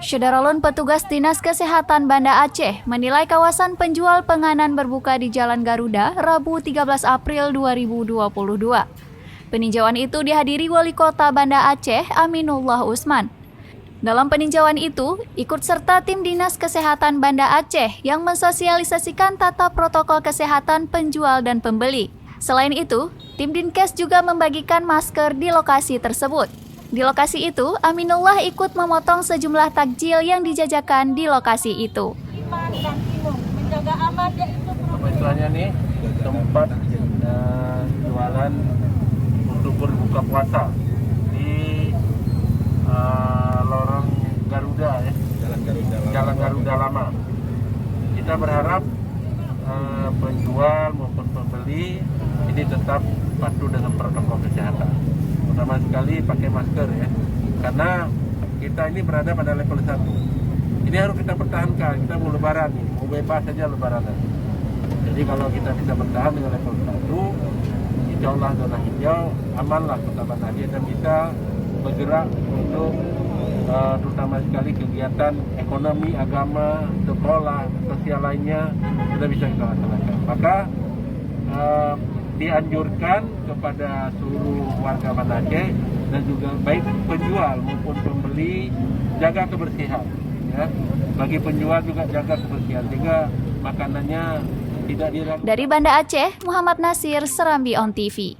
Syederalun petugas Dinas Kesehatan Banda Aceh menilai kawasan penjual penganan berbuka di Jalan Garuda Rabu 13 April 2022. Peninjauan itu dihadiri Wali Kota Banda Aceh Aminullah Usman. Dalam peninjauan itu, ikut serta tim Dinas Kesehatan Banda Aceh yang mensosialisasikan tata protokol kesehatan penjual dan pembeli. Selain itu, tim Dinkes juga membagikan masker di lokasi tersebut. Di lokasi itu, Aminullah ikut memotong sejumlah takjil yang dijajakan di lokasi itu. Menjaga aman yaitu Istilahnya nih tempat jualan untuk berbuka puasa di lorong Garuda ya, Jalan Garuda Lama. Kita berharap penjual maupun pembeli ini tetap patuh dengan protokol kesehatan. Pertama sekali pakai masker ya, karena kita ini berada pada level 1. Ini harus kita pertahankan, kita mau lebaran nih, mau bebas saja lebaran. Jadi kalau kita bisa bertahan dengan level 1, insya Allah zona hijau, amanlah Kota Banda Aceh dan bisa bergerak untuk terutama sekali kegiatan ekonomi, agama, sekolah, sosial lainnya sudah bisa kita laksanakan. Maka dianjurkan kepada seluruh warga Banda Aceh dan juga baik penjual maupun pembeli jaga kebersihan ya. Bagi penjual juga jaga kebersihan sehingga makanannya tidak diragukan. Dari Banda Aceh, Muhammad Nasir, Serambi On TV.